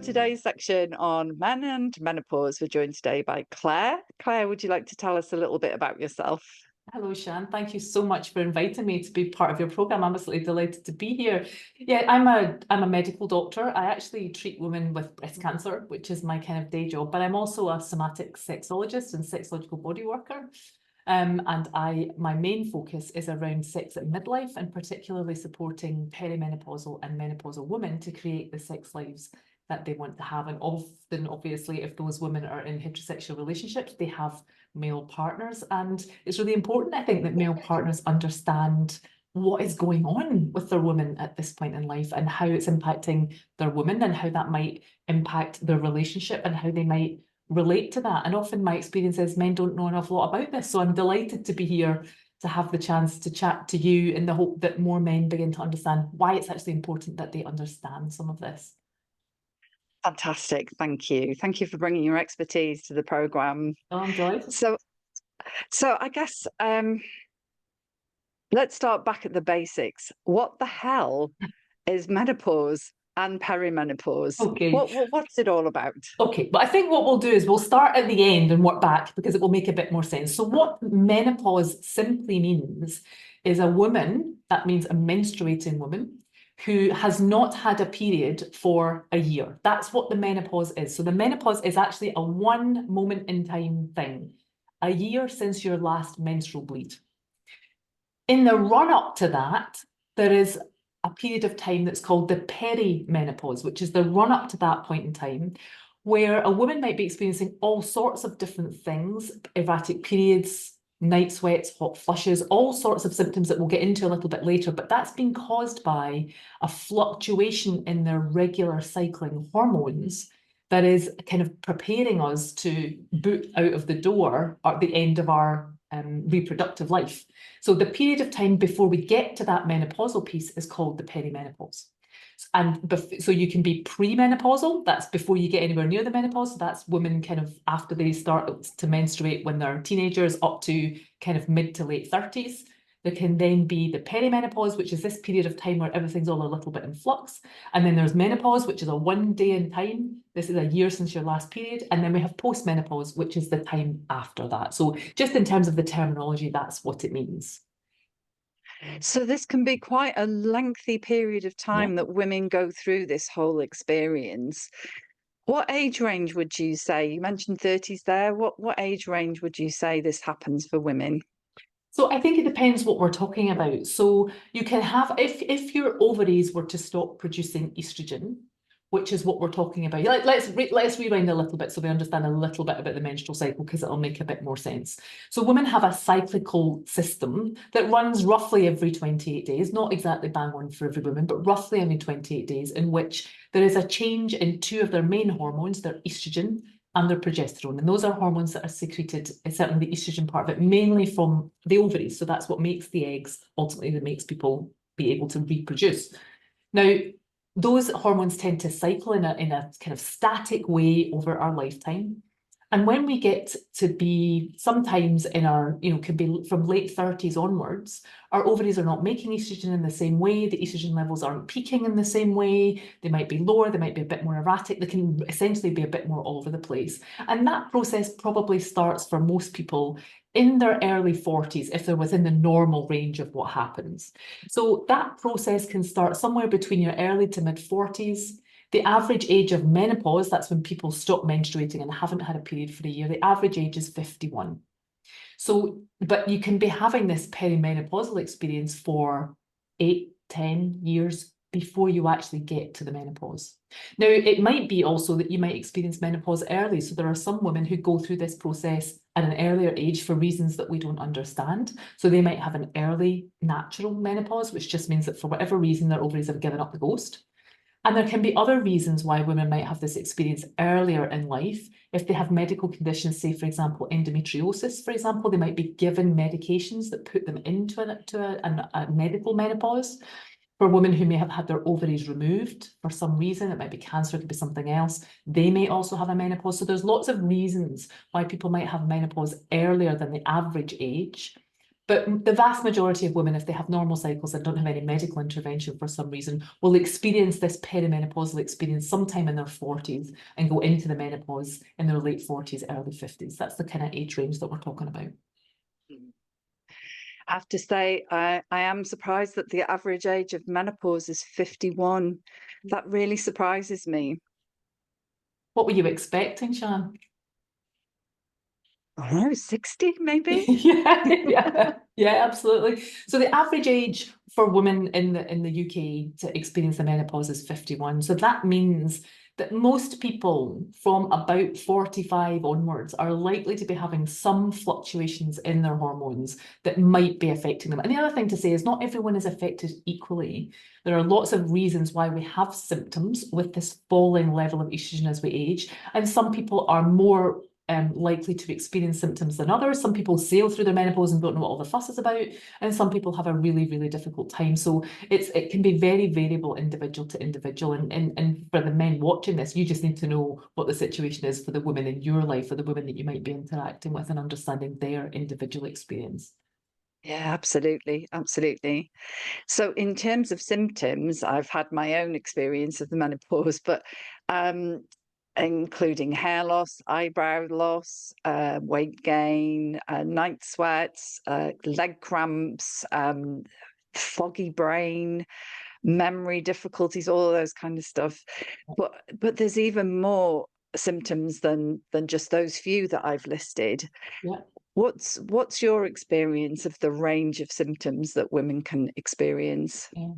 today's section on men and menopause, we're joined today by Claire. Claire, would you like to tell us a little bit about yourself? Hello, Shan. Thank you so much for inviting me to be part of your programme. I'm absolutely delighted to be here. Yeah, I'm a medical doctor. I actually treat women with breast cancer, which is my kind of day job, but I'm also a somatic sexologist and sexological body worker. And my main focus is around sex at midlife and particularly supporting perimenopausal and menopausal women to create the sex lives that they want to have. And often, obviously, if those women are in heterosexual relationships, they have male partners. And it's really important, I think, that male partners understand what is going on with their woman at this point in life and how it's impacting their woman and how that might impact their relationship and how they might relate to that. And often my experience is men don't know an awful lot about this. So I'm delighted to be here to have the chance to chat to you in the hope that more men begin to understand why it's actually important that they understand some of this. Fantastic. Thank you. Thank you for bringing your expertise to the programme. Oh, I'm delighted. So I guess let's start back at the basics. What the hell is menopause and perimenopause? Okay. What's it all about? Okay, but I think what we'll do is we'll start at the end and work back because it will make a bit more sense. So what menopause simply means is a woman, that means a menstruating woman, who has not had a period for a year. That's what the menopause is. So the menopause is actually a one moment in time thing, a year since your last menstrual bleed. In the run up to that, there is a period of time that's called the peri-menopause, which is the run up to that point in time, where a woman might be experiencing all sorts of different things, erratic periods, night sweats, hot flushes, all sorts of symptoms that we'll get into a little bit later, but that's been caused by a fluctuation in their regular cycling hormones that is kind of preparing us to boot out of the door at the end of our reproductive life. So the period of time before we get to that menopausal piece is called the perimenopause. And so you can be premenopausal, that's before you get anywhere near the menopause. So that's women kind of after they start to menstruate when they're teenagers up to kind of mid to late 30s. There can then be the perimenopause, which is this period of time where everything's all a little bit in flux. And then there's menopause, which is a one day in time. This is a year since your last period. And then we have postmenopause, which is the time after that. So just in terms of the terminology, that's what it means. So this can be quite a lengthy period of time that women go through this whole experience. What age range would you say? You mentioned 30s there. What age range would you say this happens for women? So I think it depends what we're talking about. So you can have, if your ovaries were to stop producing estrogen, which is what we're talking about. Let's rewind a little bit so we understand a little bit about the menstrual cycle because it'll make a bit more sense. So women have a cyclical system that runs roughly every 28 days, not exactly bang on for every woman, but roughly every 28 days in which there is a change in two of their main hormones, their estrogen and their progesterone. And those are hormones that are secreted, certainly the estrogen part of it, mainly from the ovaries. So that's what makes the eggs, ultimately that makes people be able to reproduce. Now, those hormones tend to cycle in a kind of static way over our lifetime. And when we get to be sometimes in our, could be from late 30s onwards, our ovaries are not making estrogen in the same way. The estrogen levels aren't peaking in the same way. They might be lower. They might be a bit more erratic. They can essentially be a bit more all over the place. And that process probably starts for most people in their early 40s, if they're within the normal range of what happens. So that process can start somewhere between your early to mid 40s. The average age of menopause, that's when people stop menstruating and haven't had a period for a year, the average age is 51. So, but you can be having this perimenopausal experience for 8, 10 years before you actually get to the menopause. Now, it might be also that you might experience menopause early. So there are some women who go through this process at an earlier age for reasons that we don't understand. So they might have an early natural menopause, which just means that for whatever reason, their ovaries have given up the ghost. And there can be other reasons why women might have this experience earlier in life. If they have medical conditions, say, for example, endometriosis, for example, they might be given medications that put them into a medical menopause. For women who may have had their ovaries removed for some reason, it might be cancer, it could be something else, they may also have a menopause. So there's lots of reasons why people might have menopause earlier than the average age. But the vast majority of women, if they have normal cycles and don't have any medical intervention for some reason, will experience this perimenopausal experience sometime in their 40s and go into the menopause in their late 40s, early 50s. That's the kind of age range that we're talking about. I have to say, I am surprised that the average age of menopause is 51. That really surprises me. What were you expecting, Shan? I don't know, 60 maybe? Yeah, absolutely. So the average age for women in the UK to experience the menopause is 51. So that means that most people from about 45 onwards are likely to be having some fluctuations in their hormones that might be affecting them. And the other thing to say is not everyone is affected equally. There are lots of reasons why we have symptoms with this falling level of estrogen as we age. And some people are more likely to experience symptoms than others. Some people sail through their menopause and don't know what all the fuss is about, and some people have a really, really difficult time. So it can be very variable individual to individual. And for the men watching this, you just need to know what the situation is for the women in your life, for the women that you might be interacting with, and understanding their individual experience. Yeah, absolutely, absolutely. So in terms of symptoms, I've had my own experience of the menopause, but including hair loss, eyebrow loss, weight gain, night sweats, leg cramps, foggy brain, memory difficulties, all of those kind of stuff. But there's even more symptoms than just those few that I've listed. Yeah. What's your experience of the range of symptoms that women can experience? Yeah.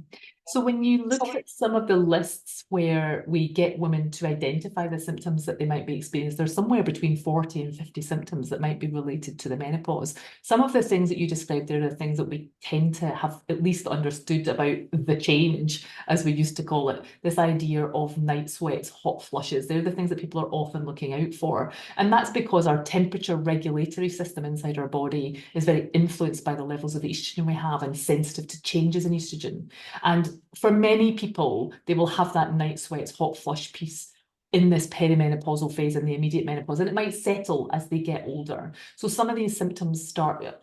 So when you look at some of the lists where we get women to identify the symptoms that they might be experiencing, there's somewhere between 40 and 50 symptoms that might be related to the menopause. Some of the things that you described there are the things that we tend to have at least understood about the change, as we used to call it, this idea of night sweats, hot flushes. They're the things that people are often looking out for. And that's because our temperature regulatory system inside our body is very influenced by the levels of estrogen we have and sensitive to changes in estrogen. And for many people, they will have that night sweats, hot flush piece in this perimenopausal phase, in the immediate menopause, and it might settle as they get older. So some of these symptoms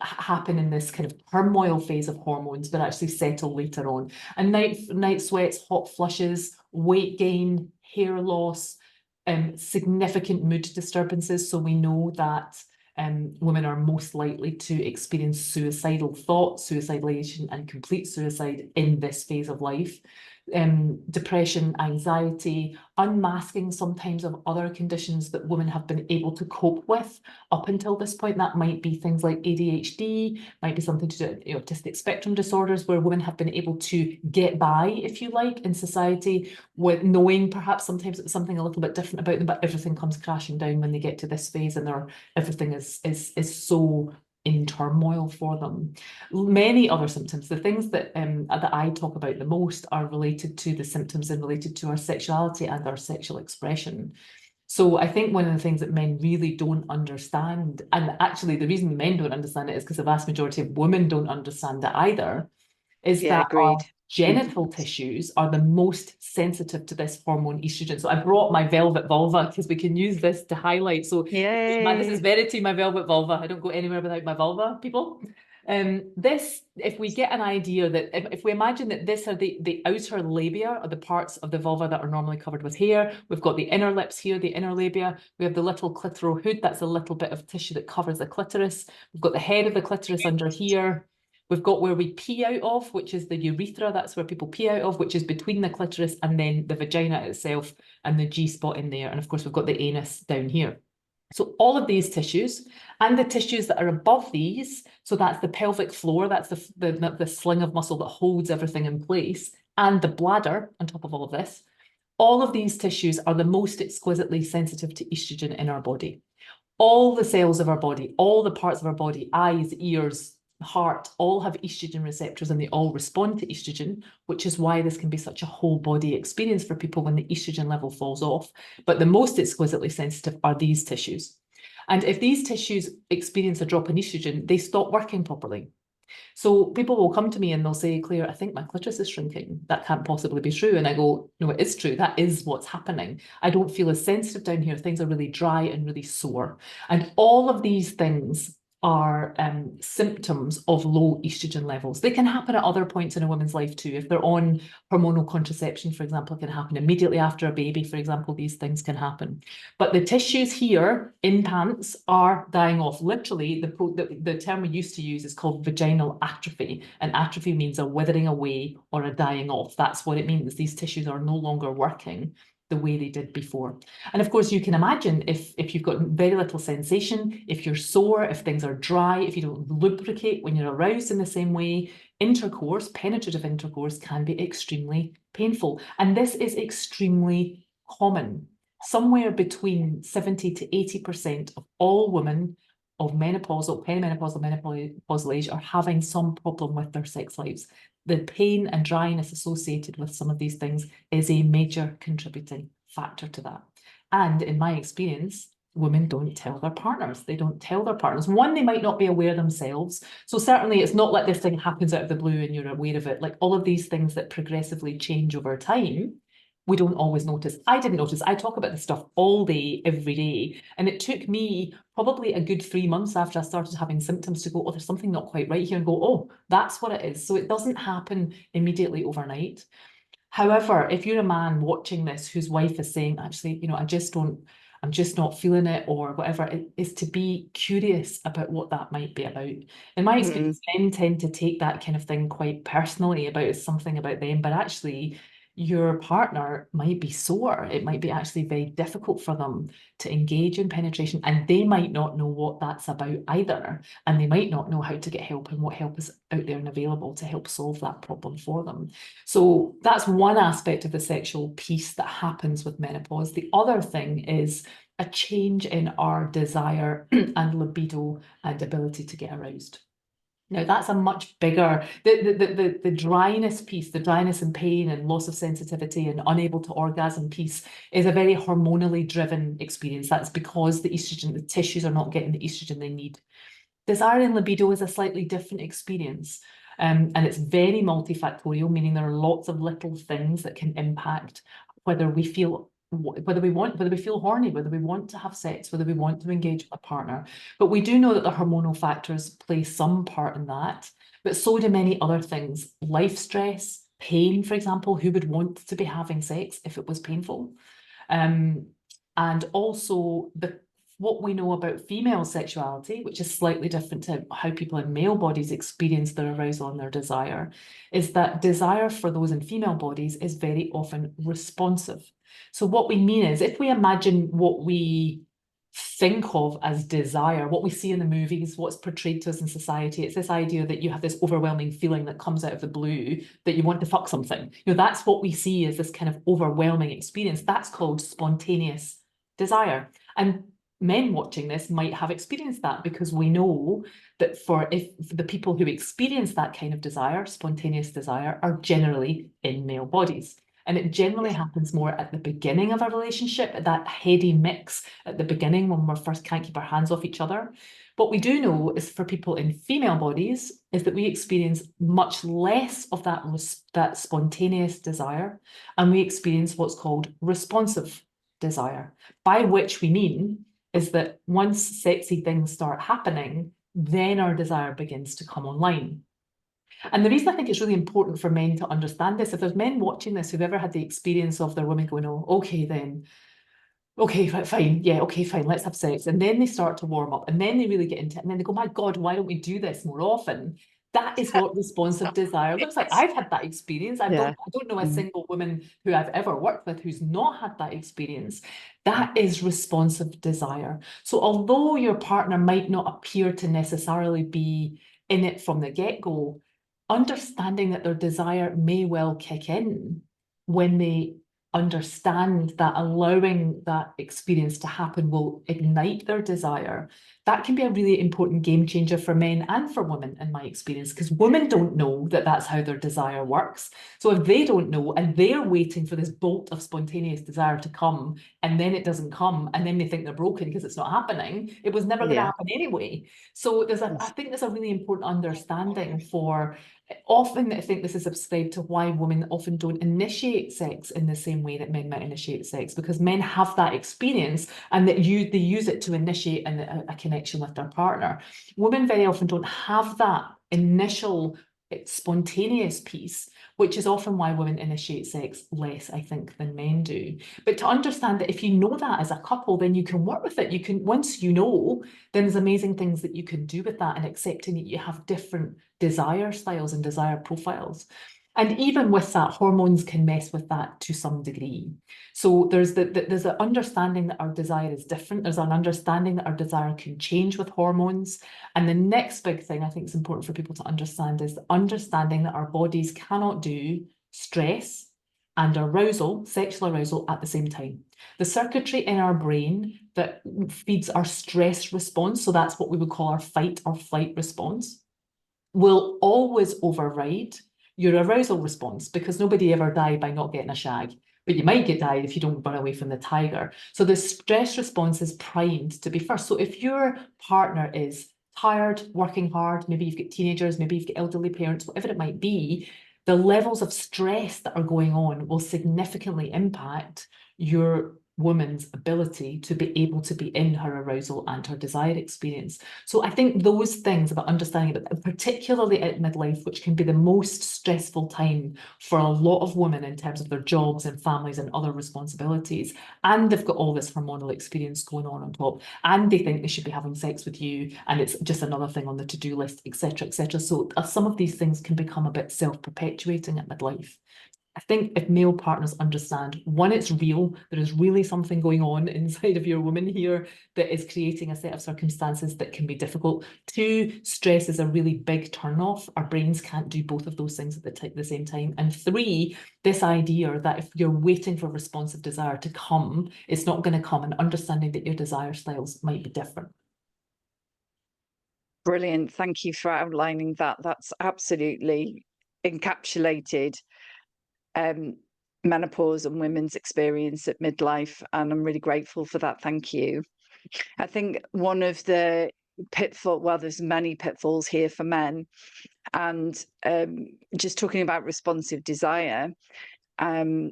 happen in this kind of turmoil phase of hormones, but actually settle later on. And night sweats, hot flushes, weight gain, hair loss, significant mood disturbances. So we know that women are most likely to experience suicidal thoughts, suicidalization, and complete suicide in this phase of life. Depression, anxiety, unmasking sometimes of other conditions that women have been able to cope with up until this point. That might be things like ADHD, might be something to do with autistic spectrum disorders, where women have been able to get by, if you like, in society with knowing perhaps sometimes it's something a little bit different about them, but everything comes crashing down when they get to this phase and everything is so in turmoil for them. Many other symptoms, the things that I talk about the most, are related to the symptoms and related to our sexuality and our sexual expression. So I think one of the things that men really don't understand, and actually the reason men don't understand it is because the vast majority of women don't understand it either, is Yeah, that our agreed. genital tissues are the most sensitive to this hormone estrogen. So I brought my velvet vulva because we can use this to highlight. So this is Yay. Verity, my velvet vulva. I don't go anywhere without my vulva, people. This, if we get an idea that if we imagine that this are the outer labia, or the parts of the vulva that are normally covered with hair, we've got the inner lips here, the inner labia, we have the little clitoral hood, that's a little bit of tissue that covers the clitoris, we've got the head of the clitoris under here, we've got where we pee out of, which is the urethra, that's where people pee out of, which is between the clitoris and then the vagina itself and the G-spot in there, and of course we've got the anus down here. So all of these tissues and the tissues that are above these, so that's the pelvic floor, that's the sling of muscle that holds everything in place, and the bladder on top of all of this, all of these tissues are the most exquisitely sensitive to estrogen in our body. All the cells of our body, all the parts of our body, eyes, ears, heart, all have estrogen receptors and they all respond to estrogen, which is why this can be such a whole body experience for people when the estrogen level falls off. But the most exquisitely sensitive are these tissues. And if these tissues experience a drop in estrogen, they stop working properly. So people will come to me and they'll say, Claire, I think my clitoris is shrinking. That can't possibly be true. And I go, no, it is true. That is what's happening. I don't feel as sensitive down here. Things are really dry and really sore. And all of these things are symptoms of low estrogen levels. They can happen at other points in a woman's life too. If they're on hormonal contraception, for example, it can happen immediately after a baby, for example, these things can happen. But the tissues here in pants are dying off. Literally, the term we used to use is called vaginal atrophy, and atrophy means a withering away or a dying off. That's what it means. These tissues are no longer working the way they did before. And of course, you can imagine if you've got very little sensation, if you're sore, if things are dry, if you don't lubricate when you're aroused in the same way, intercourse, penetrative intercourse, can be extremely painful. And this is extremely common. Somewhere between 70 to 80% of all women of menopausal, perimenopausal, menopausal age are having some problem with their sex lives. The pain and dryness associated with some of these things is a major contributing factor to that. And in my experience, women don't tell their partners. They don't tell their partners. One, they might not be aware themselves. So certainly it's not like this thing happens out of the blue and you're aware of it. Like all of these things that progressively change over time, we don't always notice. I didn't notice. I talk about this stuff all day, every day. And it took me probably a good 3 months after I started having symptoms to go, oh, there's something not quite right here, and go, oh, that's what it is. So it doesn't happen immediately overnight. However, if you're a man watching this whose wife is saying, actually, I'm just not feeling it or whatever, it is to be curious about what that might be about. In my experience, men tend to take that kind of thing quite personally about it's something about them, but actually your partner might be sore. It might be actually very difficult for them to engage in penetration, and they might not know what that's about either. And they might not know how to get help and what help is out there and available to help solve that problem for them. So that's one aspect of the sexual piece that happens with menopause. The other thing is a change in our desire and libido and ability to get aroused. Now, that's a much bigger, the dryness piece, the dryness and pain and loss of sensitivity and unable to orgasm piece is a very hormonally driven experience. That's because the estrogen, the tissues are not getting the estrogen they need. Desire and libido is a slightly different experience. And it's very multifactorial, meaning there are lots of little things that can impact whether we feel whether we feel horny, whether we want to have sex, whether we want to engage with a partner. But we do know that the hormonal factors play some part in that, but so do many other things. Life stress, pain, for example. Who would want to be having sex if it was painful? And also what we know about female sexuality, which is slightly different to how people in male bodies experience their arousal and their desire, is that desire for those in female bodies is very often responsive. So what we mean is, if we imagine what we think of as desire, what we see in the movies, what's portrayed to us in society, it's this idea that you have this overwhelming feeling that comes out of the blue that you want to fuck something. That's what we see as this kind of overwhelming experience. That's called spontaneous desire. And men watching this might have experienced that, because we know that for the people who experience that kind of desire, spontaneous desire, are generally in male bodies. And it generally happens more at the beginning of a relationship, at that heady mix at the beginning when we first can't keep our hands off each other. What we do know is for people in female bodies is that we experience much less of that spontaneous desire, and we experience what's called responsive desire, by which we mean is that once sexy things start happening, then our desire begins to come online. And the reason I think it's really important for men to understand this, if there's men watching this who've ever had the experience of their women going, oh, okay, then, okay, fine, yeah, okay, fine, let's have sex. And then they start to warm up, and then they really get into it, and then they go, my God, why don't we do this more often? That is what responsive desire looks like. I've had that experience. I don't know a single woman who I've ever worked with who's not had that experience. That is responsive desire. So although your partner might not appear to necessarily be in it from the get-go, understanding that their desire may well kick in when they understand that allowing that experience to happen will ignite their desire, that can be a really important game changer for men and for women, in my experience, because women don't know that that's how their desire works. So if they don't know and they're waiting for this bolt of spontaneous desire to come, and then it doesn't come, and then they think they're broken because it's not happening, it was never going to happen anyway. So I think there's a really important understanding for, often I think this is ascribed to why women often don't initiate sex in the same way that men might initiate sex, because men have that experience and that they use it to initiate a kind connection with their partner. Women very often don't have that initial spontaneous piece, which is often why women initiate sex less, I think, than men do. But to understand that if you know that as a couple, then you can work with it. You can, once you know, then there's amazing things that you can do with that, and accepting that you have different desire styles and desire profiles. And even with that, hormones can mess with that to some degree. So there's an understanding that our desire is different. There's an understanding that our desire can change with hormones. And the next big thing I think is important for people to understand is the understanding that our bodies cannot do stress and arousal, sexual arousal, at the same time. The circuitry in our brain that feeds our stress response, so that's what we would call our fight or flight response, will always override your arousal response, because nobody ever died by not getting a shag, but you might get died if you don't run away from the tiger. So the stress response is primed to be first. So if your partner is tired, working hard, maybe you've got teenagers, maybe you've got elderly parents, whatever it might be, the levels of stress that are going on will significantly impact your woman's ability to be able to be in her arousal and her desire experience. So I think those things about understanding, but particularly at midlife, which can be the most stressful time for a lot of women in terms of their jobs and families and other responsibilities, and they've got all this hormonal experience going on top, and they think they should be having sex with you, and it's just another thing on the to-do list, etc., etc. So some of these things can become a bit self-perpetuating at midlife. I think if male partners understand, one, it's real, there is really something going on inside of your woman here that is creating a set of circumstances that can be difficult. Two, stress is a really big turn-off. Our brains can't do both of those things at the same time. And three, this idea that if you're waiting for responsive desire to come, it's not going to come, and understanding that your desire styles might be different. Brilliant. Thank you for outlining that. That's absolutely encapsulated menopause and women's experience at midlife, and I'm really grateful for that. Thank you. I think one of the there's many pitfalls here for men, and just talking about responsive desire, um,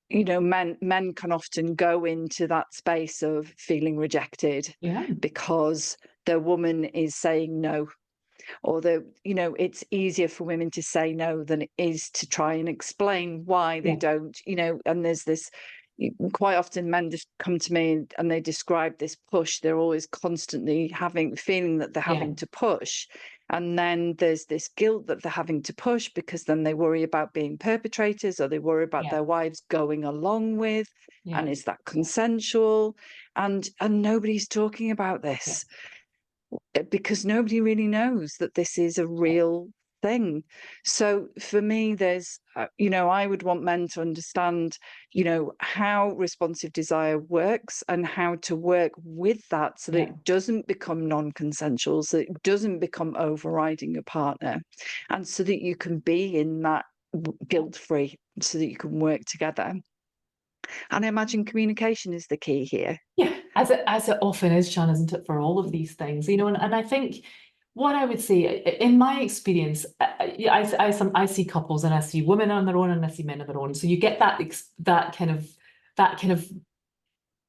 men can often go into that space of feeling rejected because their woman is saying no. Although, it's easier for women to say no than it is to try and explain why they don't, and there's this, quite often men just come to me and they describe this push. They're always constantly feeling that they're having to push. And then there's this guilt that they're having to push, because then they worry about being perpetrators, or they worry about their wives going along with, and is that consensual? And nobody's talking about this. Because nobody really knows that this is a real thing. So for me, there's, I would want men to understand, how responsive desire works and how to work with that, so that it doesn't become non-consensual, so it doesn't become overriding your partner, and so that you can be in that guilt-free, so that you can work together. And I imagine communication is the key here. Yeah, as it often is, Sian, isn't it, for all of these things, and I think what I would say, in my experience, I see couples, and I see women on their own, and I see men on their own. So you get that kind of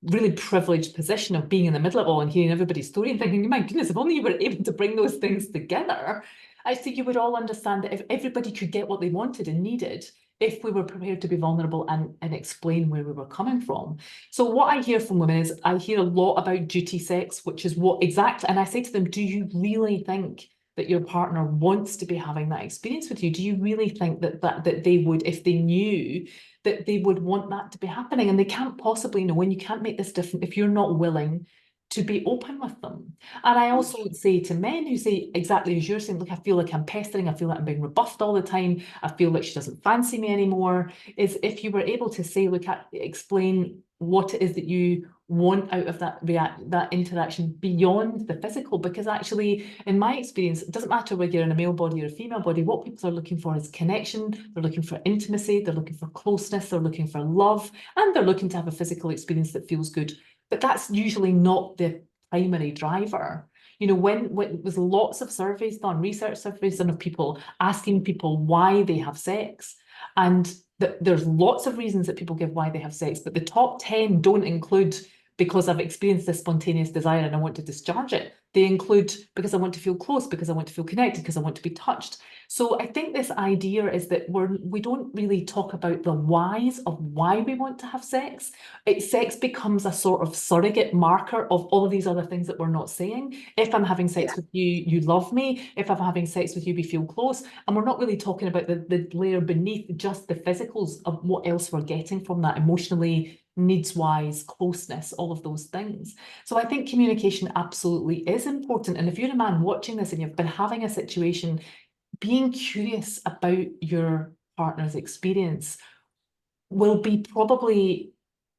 really privileged position of being in the middle of it all and hearing everybody's story and thinking, my goodness, if only you were able to bring those things together, I think you would all understand that if everybody could get what they wanted and needed, if we were prepared to be vulnerable and explain where we were coming from. So what I hear from women is, I hear a lot about duty sex, which is what exactly, and I say to them, do you really think that your partner wants to be having that experience with you? Do you really think that they would, if they knew, that they would want that to be happening? And they can't possibly know, and you can't make this different if you're not willing to be open with them. And I also would say to men who say exactly as you're saying, look, I feel like I'm pestering, I feel like I'm being rebuffed all the time, I feel like she doesn't fancy me anymore, is if you were able to say, look, explain what it is that you want out of that interaction beyond the physical. Because actually, in my experience, it doesn't matter whether you're in a male body or a female body, what people are looking for is connection, they're looking for intimacy, they're looking for closeness, they're looking for love, and they're looking to have a physical experience that feels good. But that's usually not the primary driver. When there's lots of surveys done, research surveys done of people, asking people why they have sex, and there's lots of reasons that people give why they have sex, but the top 10 don't include because I've experienced this spontaneous desire and I want to discharge it. They include because I want to feel close, because I want to feel connected, because I want to be touched. So I think this idea is that we don't really talk about the whys of why we want to have sex. Sex becomes a sort of surrogate marker of all of these other things that we're not saying. If I'm having sex with you, you love me. If I'm having sex with you, we feel close. And we're not really talking about the layer beneath, just the physicals of what else we're getting from that emotionally, needs-wise, closeness, all of those things. So I think communication absolutely is important. And if you're a man watching this and you've been having a situation, being curious about your partner's experience will be probably,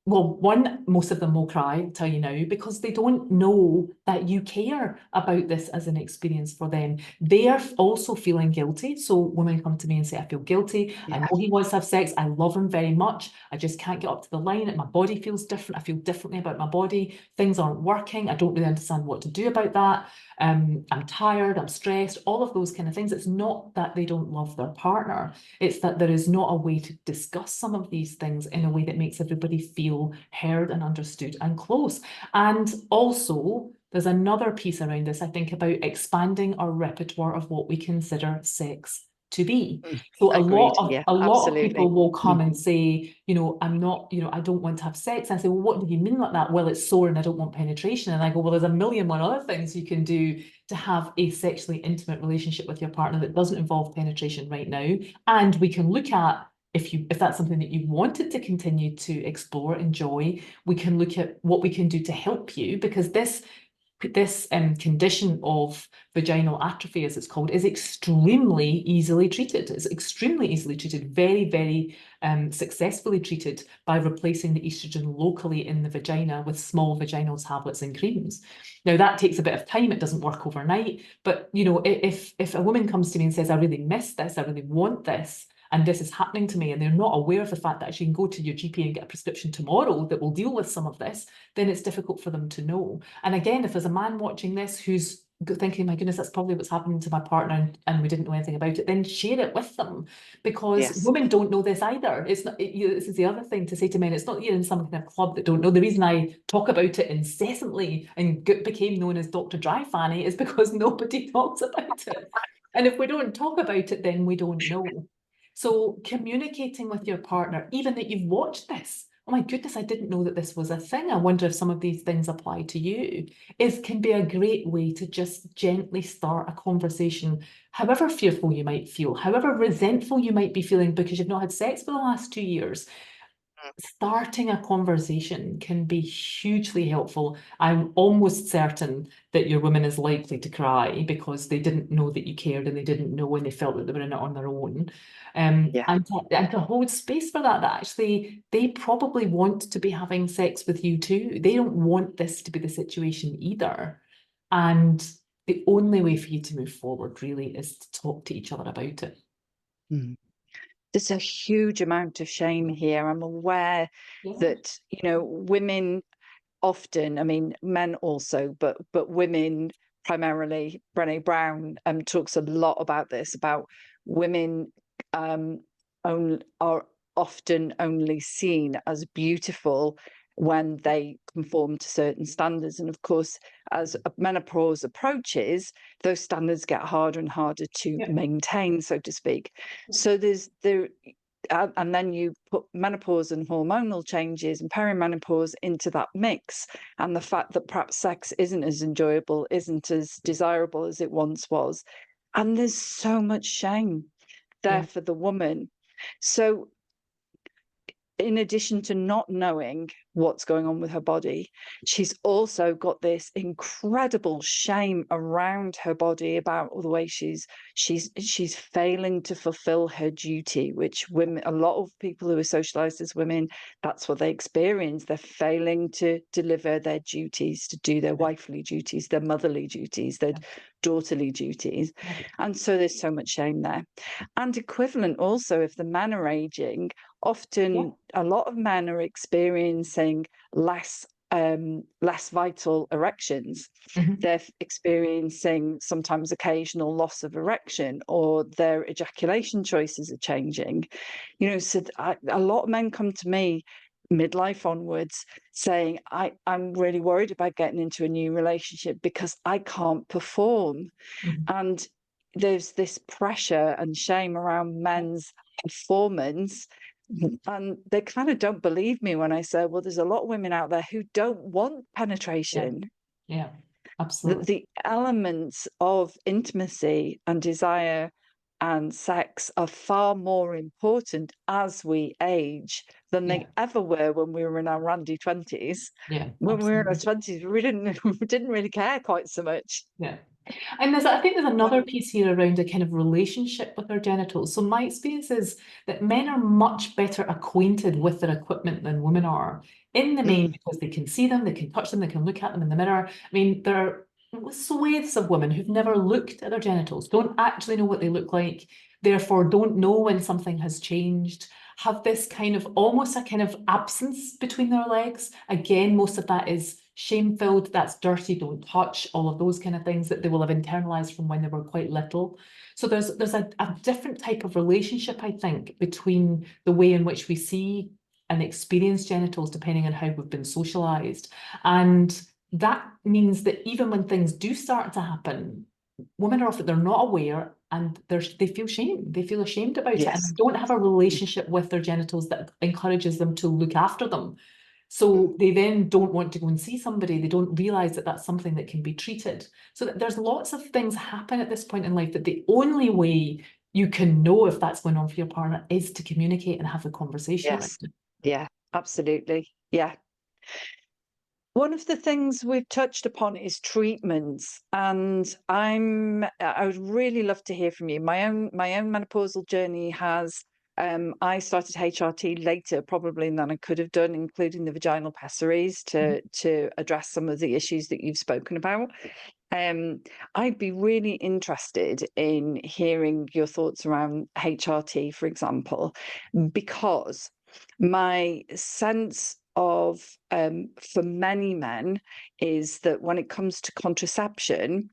well, one, most of them will cry, I'll tell you now, because they don't know that you care about this as an experience for them. They are also feeling guilty. So women come to me and say, I feel guilty. I know he wants to have sex. I love him very much. I just can't get up to the line. My body feels different. I feel differently about my body. Things aren't working. I don't really understand what to do about that. I'm tired. I'm stressed. All of those kind of things. It's not that they don't love their partner. It's that there is not a way to discuss some of these things in a way that makes everybody feel heard and understood and close. And also, there's another piece around this, I think, about expanding our repertoire of what we consider sex to be. So Agreed. a lot of Absolutely. people will come and say, you know, I'm not, you know, I don't want to have sex. And I say, well, what do you mean like that? Well, it's sore and I don't want penetration. And I go, well, there's a million one other things you can do to have a sexually intimate relationship with your partner that doesn't involve penetration right now. And we can look at, if that's something that you wanted to continue to explore, enjoy, we can look at what we can do to help you, because this condition of vaginal atrophy, as it's called, is extremely easily treated. It's extremely easily treated, very, very successfully treated by replacing the estrogen locally in the vagina with small vaginal tablets and creams. Now, that takes a bit of time. It doesn't work overnight. But, you know, if a woman comes to me and says, I really miss this, I really want this, and this is happening to me, and they're not aware of the fact that actually you can go to your GP and get a prescription tomorrow that will deal with some of this, then it's difficult for them to know. And again, if there's a man watching this who's thinking, my goodness, that's probably what's happening to my partner and we didn't know anything about it, then share it with them, because women don't know this either. It's not, this is the other thing to say to men, it's not you're in some kind of club that don't know. The reason I talk about it incessantly and became known as Dr. Dry Fanny is because nobody talks about it. And if we don't talk about it, then we don't know. So communicating with your partner, even that you've watched this, oh my goodness, I didn't know that this was a thing. I wonder if some of these things apply to you, can be a great way to just gently start a conversation, however fearful you might feel, however resentful you might be feeling because you've not had sex for the last 2 years. Starting a conversation can be hugely helpful. I'm almost certain that your woman is likely to cry because they didn't know that you cared, and they didn't know when they felt that they were in it on their own. And to hold space for that actually they probably want to be having sex with you too. They don't want this to be the situation either. And the only way for you to move forward really is to talk to each other about it. There's a huge amount of shame here. I'm aware that, you know, women often, I mean, men also, but women primarily. Brené Brown talks a lot about this, about women are often only seen as beautiful when they conform to certain standards. And of course, as menopause approaches, those standards get harder and harder to maintain, so to speak. So and then you put menopause and hormonal changes and perimenopause into that mix, and the fact that perhaps sex isn't as enjoyable, isn't as desirable as it once was. And there's so much shame there for the woman. So in addition to not knowing what's going on with her body, she's also got this incredible shame around her body about the way she's failing to fulfill her duty, which women, a lot of people who are socialized as women, that's what they experience. They're failing to deliver their duties, to do their wifely duties, their motherly duties, their daughterly duties. And so there's so much shame there. And equivalent also, if the men are aging, often a lot of men are experiencing less vital erections. They're experiencing sometimes occasional loss of erection, or their ejaculation choices are changing. You know, so a lot of men come to me midlife onwards, saying, I'm really worried about getting into a new relationship because I can't perform. And there's this pressure and shame around men's performance. And they kind of don't believe me when I say, well, there's a lot of women out there who don't want Yeah, penetration. yeah, The, absolutely. the elements of intimacy and desire and sex are far more important as we age than Yeah, they ever were when we were in our randy 20s. yeah, When we were in our absolutely. 20s, we didn't really care quite so much. Yeah. And I think there's another piece here around a kind of relationship with our genitals. So my experience is that men are much better acquainted with their equipment than women are, in the main, Mm, because they can see them, they can touch them, they can look at them in the mirror. I mean, there are swathes of women who've never looked at their genitals, don't actually know what they look like, therefore don't know when something has changed, have this kind of almost a kind of absence between their legs. Again, most of that is shame-filled, that's dirty, don't touch, all of those kind of things that they will have internalized from when they were quite little. So there's a different type of relationship, I think, between the way in which we see and experience genitals depending on how we've been socialized. And that means that even when things do start to happen, women are often, they're not aware, and they feel shame. They feel ashamed about it, and yes. they don't have a relationship with their genitals that encourages them to look after them. So they then don't want to go and see somebody. They don't realize that that's something that can be treated. So there's lots of things happen at this point in life that the only way you can know if that's going on for your partner is to communicate and have a conversation around Yes. it. Yeah, absolutely. Yeah. One of the things we've touched upon is treatments, and I would really love to hear from you. My own menopausal journey has I started HRT later probably than I could have done, including the vaginal pessaries to address some of the issues that you've spoken about. Um, I'd be really interested in hearing your thoughts around HRT, for example, because my sense of for many men is that when it comes to contraception,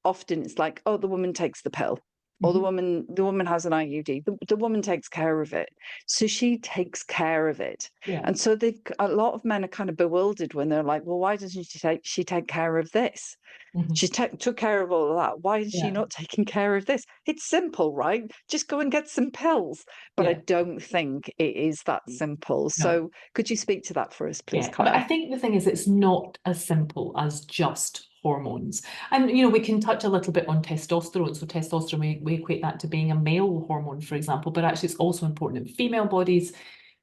often it's like, oh, the woman takes the pill, or the Mhm. woman has an IUD, the woman takes care of it, so she takes care of it. Yeah, And so a lot of men are kind of bewildered when they're like, well, why doesn't she take care of this? mhm. She took care of all of that. Why is she Yeah, not taking care of this? It's simple, right? Just go and get some pills. But I yeah. don't think it is that simple. No. So could you speak to that for us, please, Yeah, but I Claire? think the thing is, it's not as simple as just hormones. And, you know, we can touch a little bit on testosterone. So testosterone, we equate that to being a male hormone, for example, but actually it's also important in female bodies.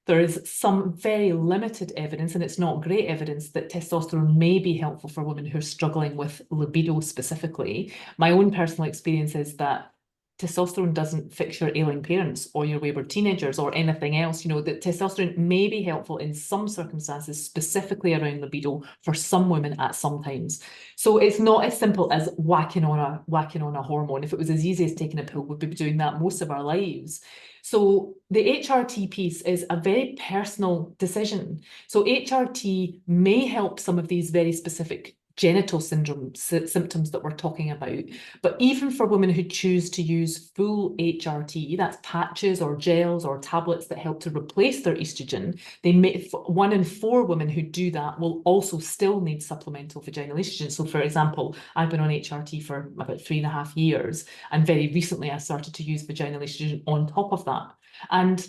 There is some very limited evidence, and it's not great evidence, that testosterone may be helpful for women who are struggling with libido specifically. My own personal experience is that testosterone doesn't fix your ailing parents or your wayward teenagers or anything else. You know, that testosterone may be helpful in some circumstances, specifically around libido for some women at some times. So it's not as simple as whacking on a hormone. If it was as easy as taking a pill, we'd be doing that most of our lives. So the HRT piece is a very personal decision. So HRT may help some of these very specific genital syndrome symptoms that we're talking about. But even for women who choose to use full HRT, that's patches or gels or tablets that help to replace their estrogen, they may, 1 in 4 women who do that will also still need supplemental vaginal estrogen. So for example, I've been on HRT for about 3.5 years, and very recently I started to use vaginal estrogen on top of that.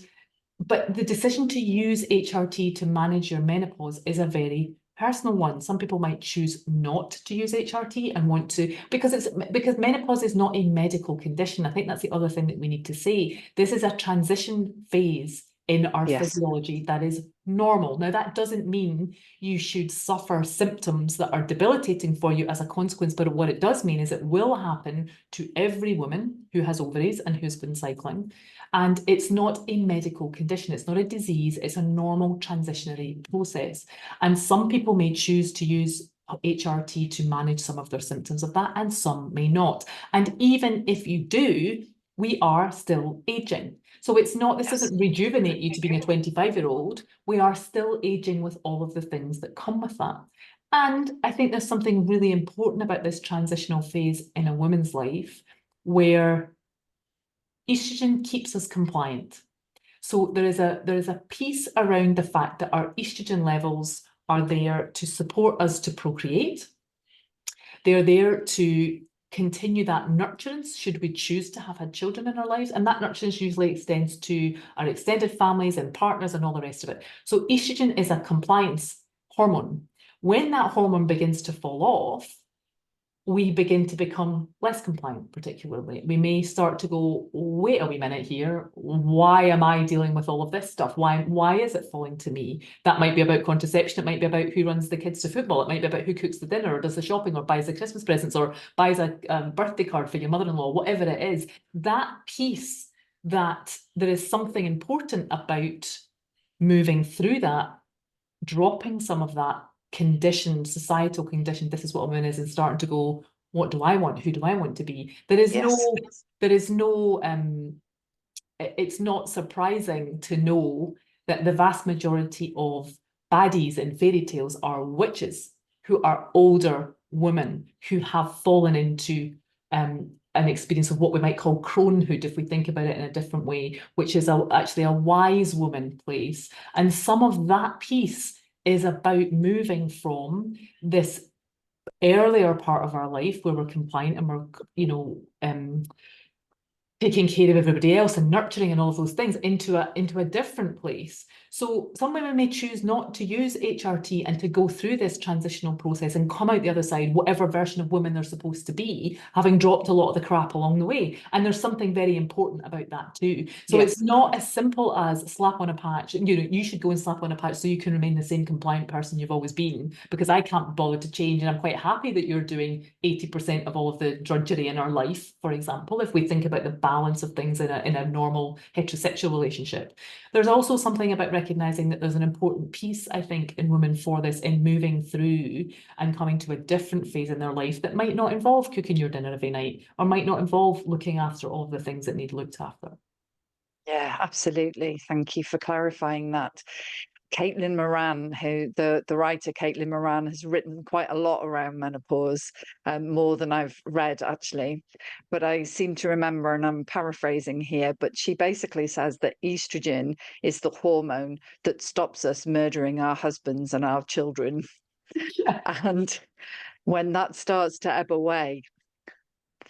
But the decision to use HRT to manage your menopause is a very personal one. Some people might choose not to use HRT and want to, because menopause is not a medical condition. I think that's the other thing that we need to say. This is a transition phase in our Yes. physiology that is normal. Now, that doesn't mean you should suffer symptoms that are debilitating for you as a consequence, but what it does mean is it will happen to every woman who has ovaries and who's been cycling. And it's not a medical condition. It's not a disease. It's a normal transitionary process. And some people may choose to use HRT to manage some of their symptoms of that, and some may not. And even if you do, we are still aging. So it's not, this Yes. doesn't rejuvenate you to being a 25-year-old. We are still aging with all of the things that come with that. And I think there's something really important about this transitional phase in a woman's life where estrogen keeps us compliant. So there is a piece around the fact that our estrogen levels are there to support us to procreate. They're there to continue that nurturance should we choose to have had children in our lives. And that nurturance usually extends to our extended families and partners and all the rest of it. So estrogen is a compliance hormone. When that hormone begins to fall off, we begin to become less compliant, particularly. We may start to go, wait a wee minute here, why am I dealing with all of this stuff? Why is it falling to me? That might be about contraception, it might be about who runs the kids to football, it might be about who cooks the dinner or does the shopping or buys the Christmas presents or buys a birthday card for your mother-in-law, whatever it is. That piece, that there is something important about moving through that, dropping some of that conditioned, societal condition, this is what a woman is, and starting to go, what do I want? Who do I want to be? It's not surprising to know that the vast majority of baddies in fairy tales are witches who are older women who have fallen into an experience of what we might call cronehood, if we think about it in a different way, which is actually a wise woman place. And some of that piece is about moving from this earlier part of our life where we're compliant and we're, taking care of everybody else and nurturing and all of those things into a different place. So some women may choose not to use HRT and to go through this transitional process and come out the other side, whatever version of woman they're supposed to be, having dropped a lot of the crap along the way. And there's something very important about that too. So Yes. it's not as simple as slap on a patch. You should go and slap on a patch so you can remain the same compliant person you've always been, because I can't bother to change. And I'm quite happy that you're doing 80% of all of the drudgery in our life, for example, if we think about the balance of things in a normal heterosexual relationship. There's also something about recognizing that there's an important piece, I think, in women for this, in moving through and coming to a different phase in their life that might not involve cooking your dinner every night or might not involve looking after all of the things that need looked after. Yeah, absolutely. Thank you for clarifying that. Caitlin Moran, who the writer Caitlin Moran has written quite a lot around menopause, more than I've read actually. But I seem to remember, and I'm paraphrasing here, but she basically says that estrogen is the hormone that stops us murdering our husbands and our children. Yeah. And when that starts to ebb away,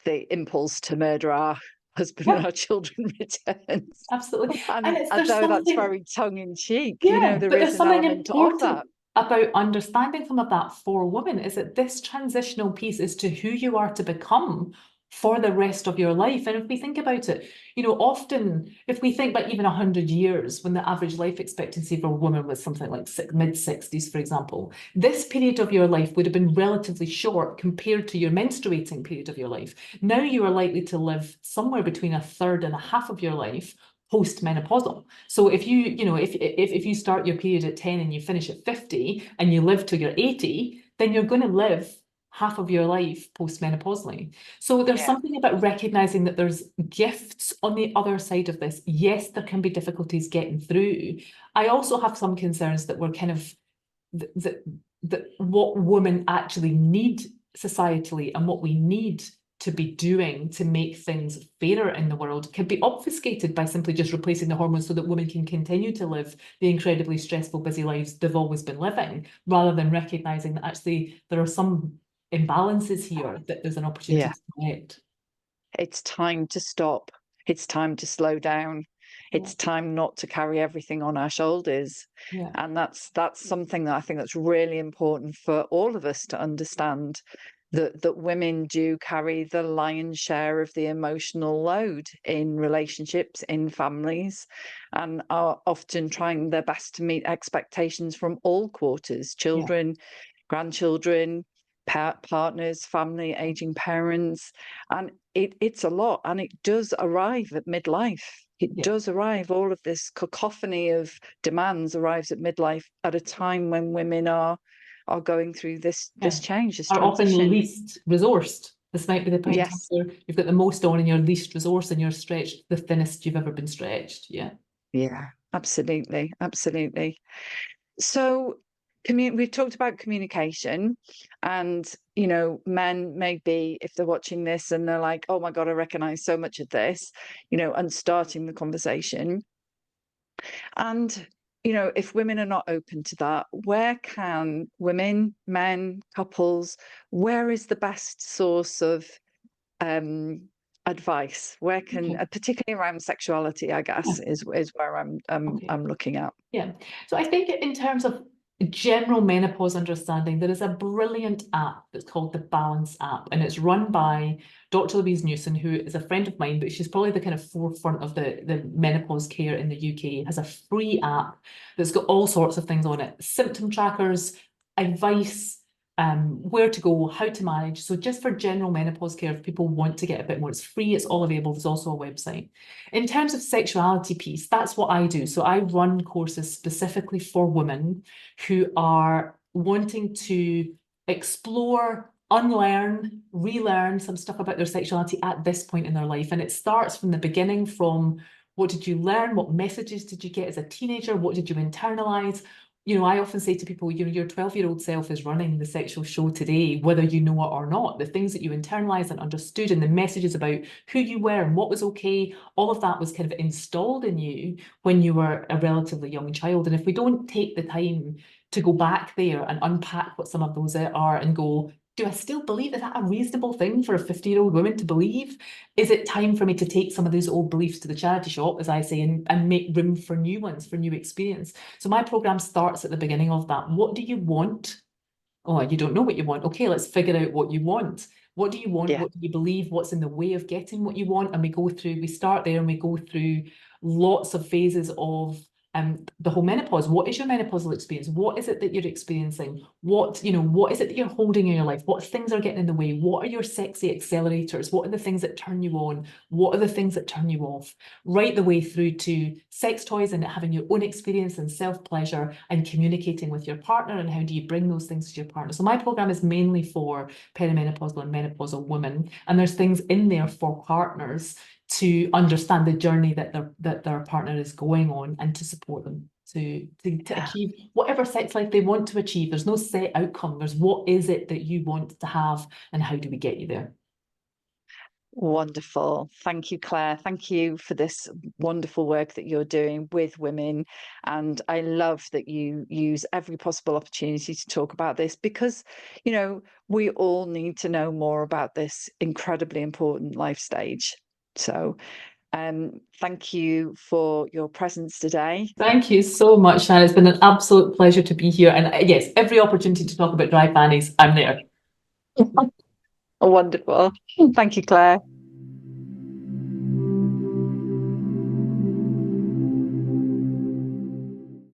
the impulse to murder our husband and Yeah, our children returns. absolutely. And And I there's know that's something, very tongue in cheek, yeah, there but is there's an something element of important that. about understanding some of that for women, is that this transitional piece is to who you are to become for the rest of your life. And if we think about it, often if we think back even 100 years, when the average life expectancy for a woman was something like mid-60s, for example, this period of your life would have been relatively short compared to your menstruating period of your life. Now you are likely to live somewhere between a third and a half of your life post-menopausal. So if you start your period at 10 and you finish at 50 and you live till you're 80, then you're going to live half of your life post-menopausally. So there's Yeah. something about recognizing that there's gifts on the other side of this. Yes, there can be difficulties getting through. I also have some concerns that we're kind of that what women actually need societally and what we need to be doing to make things fairer in the world can be obfuscated by simply just replacing the hormones so that women can continue to live the incredibly stressful, busy lives they've always been living, rather than recognizing that actually there are some imbalances here that there's an opportunity Yeah. to correct. It's time to stop. It's time to slow down. Yeah, It's time not to carry everything on our shoulders. yeah, And that's something that I think that's really important for all of us to understand, that women do carry the lion's share of the emotional load in relationships, in families, and are often trying their best to meet expectations from all quarters, yeah, children, grandchildren, partners, family, aging parents. And it's a lot, and it does arrive at midlife. It yeah, does arrive. All of this cacophony of demands arrives at midlife at a time when women are going through this yeah. change, this Are often transition. least resourced. This might be the point Yes. where you've got the most on and you're least resourced and you're stretched the thinnest you've ever been stretched. Yeah. Yeah, absolutely. Absolutely. So we've talked about communication, and men maybe, if they're watching this and they're like, oh my God, I recognize so much of this, and starting the conversation. And, you know, if women are not open to that, where can women, men, couples, where is the best source of advice? Where can, Okay. particularly around sexuality, I Yeah. guess, is where Okay. I'm looking at. Yeah. So I think in terms of general menopause understanding, there is a brilliant app that's called the Balance app, and it's run by Dr. Louise Newson, who is a friend of mine, but she's probably the kind of forefront of the menopause care in the UK. It has a free app that's got all sorts of things on it, symptom trackers, advice, where to go, how to manage. So just for general menopause care, if people want to get a bit more, it's free, it's all available. There's also a website. In terms of sexuality piece, that's what I do. So I run courses specifically for women who are wanting to explore, unlearn, relearn some stuff about their sexuality at this point in their life. And it starts from the beginning, from what did you learn? What messages did you get as a teenager? What did you internalize? You know, I often say to people, you know, your 12-year-old self is running the sexual show today, whether you know it or not. The things that you internalized and understood, and the messages about who you were and what was okay, all of that was kind of installed in you when you were a relatively young child. And if we don't take the time to go back there and unpack what some of those are and go, do I still believe, is that a reasonable thing for a 50-year-old woman to believe? Is it time for me to take some of those old beliefs to the charity shop, as I say, and make room for new ones, for new experience? So my program starts at the beginning of that. What do you want? Oh, you don't know what you want. Okay, let's figure out what you want. What do you want? Yeah. What do you believe? What's in the way of getting what you want? And we start there and we go through lots of phases of the whole menopause. What is your menopausal experience? What is it that you're experiencing? What is it that you're holding in your life? What things are getting in the way? What are your sexy accelerators? What are the things that turn you on? What are the things that turn you off? Right the way through to sex toys and having your own experience and self-pleasure and communicating with your partner, and how do you bring those things to your partner. So my program is mainly for perimenopausal and menopausal women, and there's things in there for partners to understand the journey that their partner is going on, and to support them to achieve whatever sex life they want to achieve. There's no set outcome. There's what is it that you want to have, and how do we get you there? Wonderful. Thank you, Claire. Thank you for this wonderful work that you're doing with women. And I love that you use every possible opportunity to talk about this, because, you know, we all need to know more about this incredibly important life stage. So, thank you for your presence today. Thank you so much, Shannon. It's been an absolute pleasure to be here. And yes, every opportunity to talk about dry fannies, I'm there. Wonderful. Thank you, Claire.